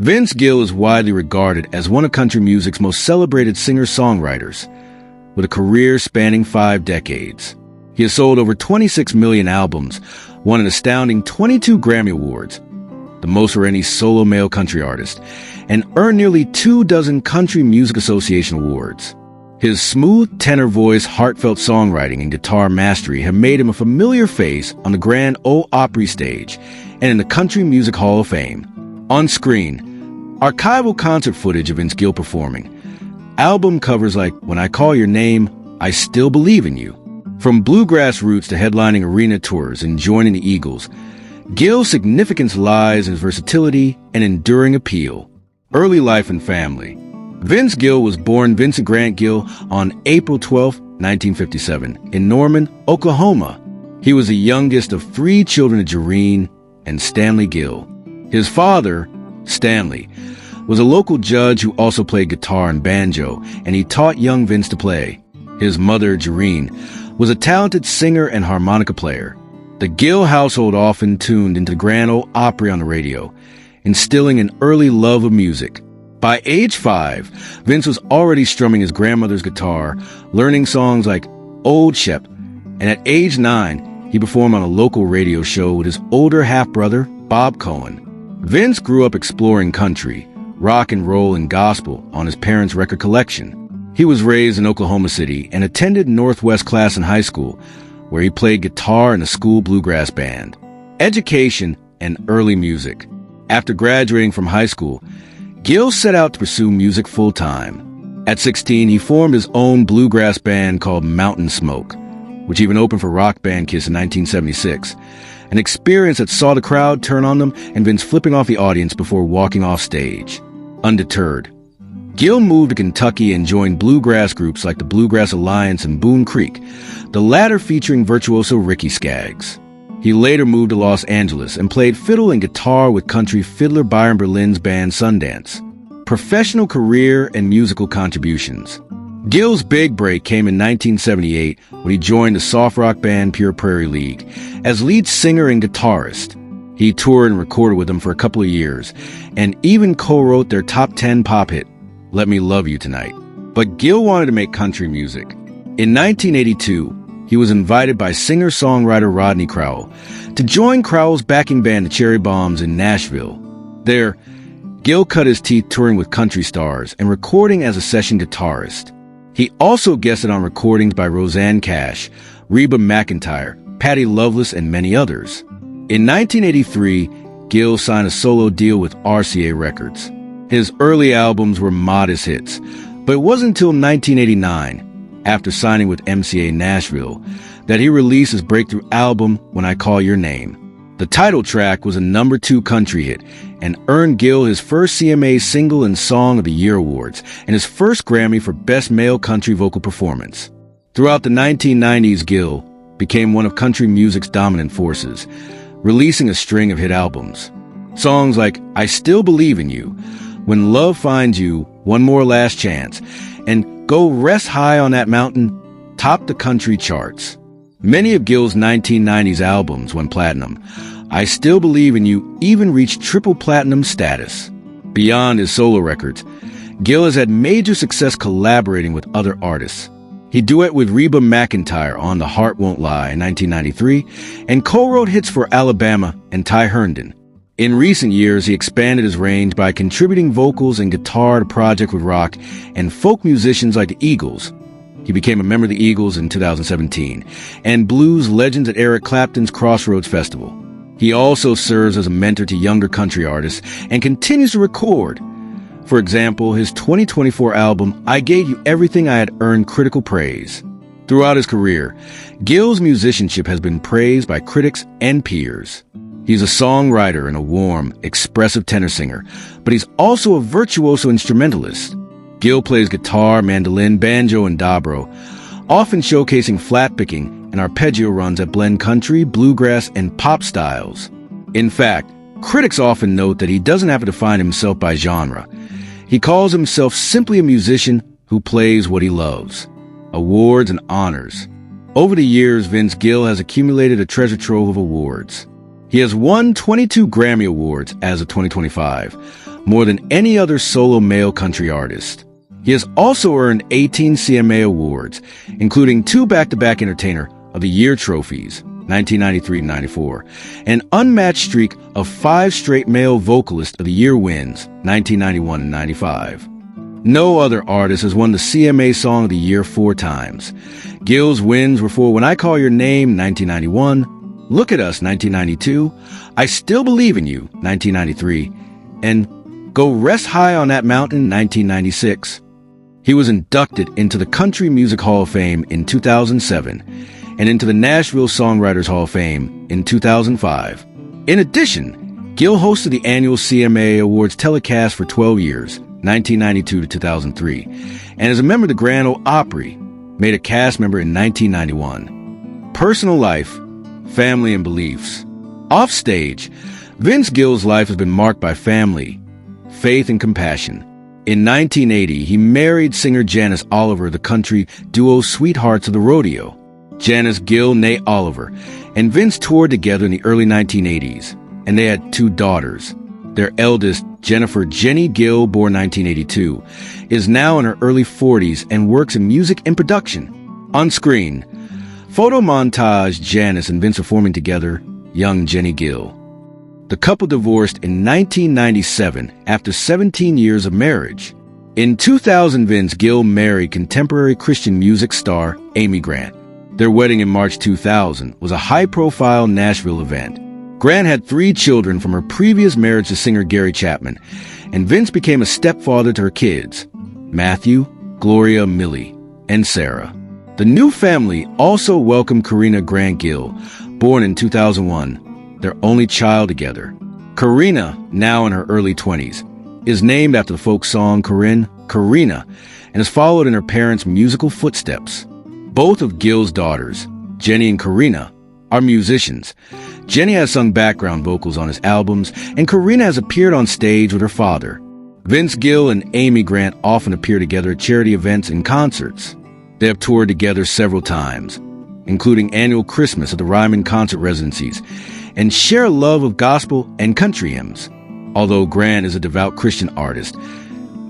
Vince Gill is widely regarded as one of country music's most celebrated singer-songwriters, with a career spanning 5 decades. He has sold over 26 million albums, won an astounding 22 Grammy Awards, the most for any solo male country artist, and earned nearly 24 Country Music Association awards. His smooth tenor voice, heartfelt songwriting, and guitar mastery have made him a familiar face on the Grand Ole Opry stage and in the Country Music Hall of Fame. On screen, archival concert footage of Vince Gill performing, album covers like When I Call Your Name, I Still Believe in You. From bluegrass roots to headlining arena tours and joining the Eagles, Gill's significance lies in his versatility and enduring appeal. Early life and family. Vince Gill was born Vincent Grant Gill on April 12, 1957, in Norman, Oklahoma. He was the youngest of 3 children of Jareen and Stanley Gill. His father, Stanley, was a local judge who also played guitar and banjo, and he taught young Vince to play. His mother, Jareen, was a talented singer and harmonica player. The Gill household often tuned into Grand Ole Opry on the radio, instilling an early love of music. By age 5, Vince was already strumming his grandmother's guitar, learning songs like Old Shep, and at age 9, he performed on a local radio show with his older half-brother, Bob Cohen. Vince grew up exploring country, rock and roll, and gospel on his parents' record collection. He was raised in Oklahoma City and attended Northwest Classen High School, where he played guitar in a school bluegrass band. Education and early music. After graduating from high school, Gill set out to pursue music full-time. At 16, he formed his own bluegrass band called Mountain Smoke, which even opened for rock band Kiss in 1976, an experience that saw the crowd turn on them and Vince flipping off the audience before walking off stage. Undeterred, Gill moved to Kentucky and joined bluegrass groups like the Bluegrass Alliance and Boone Creek, the latter featuring virtuoso Ricky Skaggs. He later moved to Los Angeles and played fiddle and guitar with country fiddler Byron Berlin's band Sundance. Professional career and musical contributions. Gill's big break came in 1978 when he joined the soft rock band Pure Prairie League as lead singer and guitarist. He toured and recorded with them for a couple of years and even co-wrote their top 10 pop hit, Let Me Love You Tonight. But Gill wanted to make country music. In 1982, he was invited by singer-songwriter Rodney Crowell to join Crowell's backing band, the Cherry Bombs, in Nashville. There, Gill cut his teeth touring with country stars and recording as a session guitarist. He also guested on recordings by Rosanne Cash, Reba McEntire, Patty Loveless, and many others. In 1983, Gill signed a solo deal with RCA Records. His early albums were modest hits, but it wasn't until 1989, after signing with MCA Nashville, that he released his breakthrough album, When I Call Your Name. The title track was a number 2 country hit and earned Gill his first CMA Single and Song of the Year awards and his first Grammy for Best Male Country Vocal Performance. Throughout the 1990s, Gill became one of country music's dominant forces, releasing a string of hit albums. Songs like I Still Believe in You, When Love Finds You, One More Last Chance, and Go Rest High on That Mountain topped the country charts. Many of Gill's 1990s albums went platinum. I Still Believe in You even reached triple platinum status. Beyond his solo records, Gill has had major success collaborating with other artists. He duet with Reba McEntire on The Heart Won't Lie in 1993 and co-wrote hits for Alabama and Ty Herndon. In recent years, he expanded his range by contributing vocals and guitar to projects with rock and folk musicians like the Eagles. He became a member of the Eagles in 2017 and blues legends at Eric Clapton's Crossroads Festival. He also serves as a mentor to younger country artists and continues to record. For example, his 2024 album, I Gave You Everything I Had, earned critical praise. Throughout his career, Gill's musicianship has been praised by critics and peers. He's a songwriter and a warm, expressive tenor singer, but he's also a virtuoso instrumentalist. Gill plays guitar, mandolin, banjo, and dobro, often showcasing flat picking and arpeggio runs that blend country, bluegrass, and pop styles. In fact, critics often note that he doesn't have to define himself by genre. He calls himself simply a musician who plays what he loves. Awards and honors. Over the years, Vince Gill has accumulated a treasure trove of awards. He has won 22 Grammy Awards as of 2025, more than any other solo male country artist. He has also earned 18 CMA awards, including 2 back-to-back Entertainer of the Year trophies, 1993 and 94, an unmatched streak of 5 straight male vocalist of the year wins, 1991 and 95. No other artist has won the CMA Song of the Year 4 times. Gill's wins were for When I Call Your Name, 1991, Look at Us, 1992, I Still Believe in You, 1993, and Go Rest High on That Mountain, 1996. He was inducted into the Country Music Hall of Fame in 2007 and into the Nashville Songwriters Hall of Fame in 2005. In addition, Gill hosted the annual CMA Awards telecast for 12 years, 1992 to 2003, and as a member of the Grand Ole Opry, made a cast member in 1991. Personal life, family, and beliefs. Offstage, Vince Gill's life has been marked by family, faith, and compassion. In 1980, he married singer Janice Oliver, the country duo Sweethearts of the Rodeo. Janice Gill, née Oliver, and Vince toured together in the early 1980s, and they had 2 daughters. Their eldest, Jennifer Jenny Gill, born 1982, is now in her early 40s and works in music and production. On screen, photo montage Janice and Vince performing together, young Jenny Gill. The couple divorced in 1997 after 17 years of marriage. In 2000, Vince Gill married contemporary Christian music star Amy Grant. Their wedding in March 2000 was a high-profile Nashville event. Grant had 3 children from her previous marriage to singer Gary Chapman, and Vince became a stepfather to her kids, Matthew, Gloria, Millie, and Sarah. The new family also welcomed Karina Grant Gill, born in 2001, their only child together. Karina, now in her early 20s, is named after the folk song Corinne, Karina, and is followed in her parents' musical footsteps. Both of Gill's daughters, Jenny and Karina, are musicians. Jenny has sung background vocals on his albums, and Karina has appeared on stage with her father. Vince Gill and Amy Grant often appear together at charity events and concerts. They have toured together several times, including annual Christmas at the Ryman concert residencies, and share a love of gospel and country hymns. Although Grant is a devout Christian artist,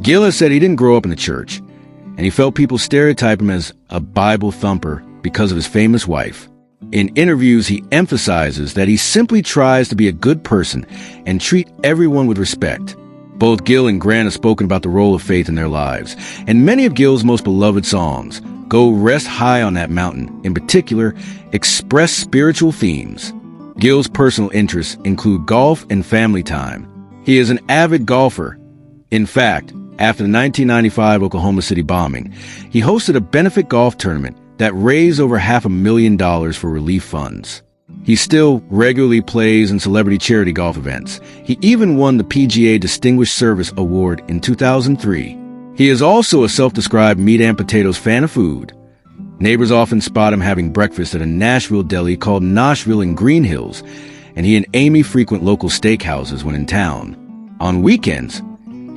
Gill has said he didn't grow up in the church, and he felt people stereotype him as a Bible thumper because of his famous wife. In interviews, he emphasizes that he simply tries to be a good person and treat everyone with respect. Both Gill and Grant have spoken about the role of faith in their lives, and many of Gill's most beloved songs, Go Rest High on That Mountain, in particular, express spiritual themes. Gill's personal interests include golf and family time. He is an avid golfer. In fact, after the 1995 Oklahoma City bombing, he hosted a benefit golf tournament that raised over $500,000 for relief funds. He still regularly plays in celebrity charity golf events. He even won the PGA Distinguished Service Award in 2003. He is also a self-described meat and potatoes fan of food. Neighbors often spot him having breakfast at a Nashville deli called Noshville in Green Hills, and he and Amy frequent local steakhouses when in town. On weekends,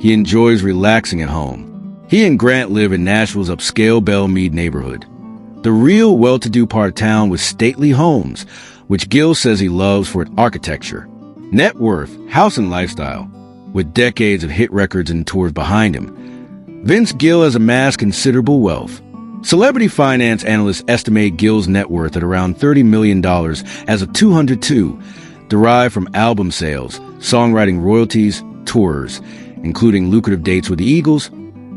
he enjoys relaxing at home. He and Grant live in Nashville's upscale Belmead neighborhood, the real well-to-do part of town with stately homes, which Gill says he loves for its architecture, net worth, house, and lifestyle. With decades of hit records and tours behind him, Vince Gill has amassed considerable wealth. Celebrity finance analysts estimate Gill's net worth at around $30 million as of 2002, derived from album sales, songwriting royalties, tours, including lucrative dates with the Eagles,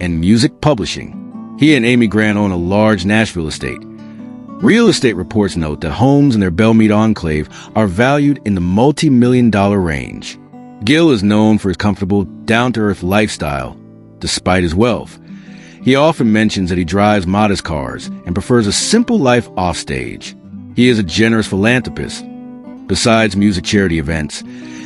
and music publishing. He and Amy Grant own a large Nashville estate. Real estate reports note that homes in their Belmead enclave are valued in the multi-million-dollar range. Gill is known for his comfortable, down-to-earth lifestyle, despite his wealth. He often mentions that he drives modest cars and prefers a simple life offstage. He is a generous philanthropist. Besides music charity events,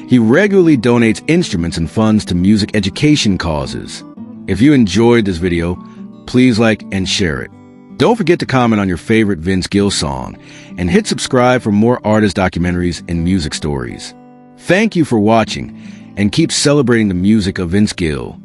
he regularly donates instruments and funds to music education causes. If you enjoyed this video, please like and share it. Don't forget to comment on your favorite Vince Gill song and hit subscribe for more artist documentaries and music stories. Thank you for watching, and keep celebrating the music of Vince Gill.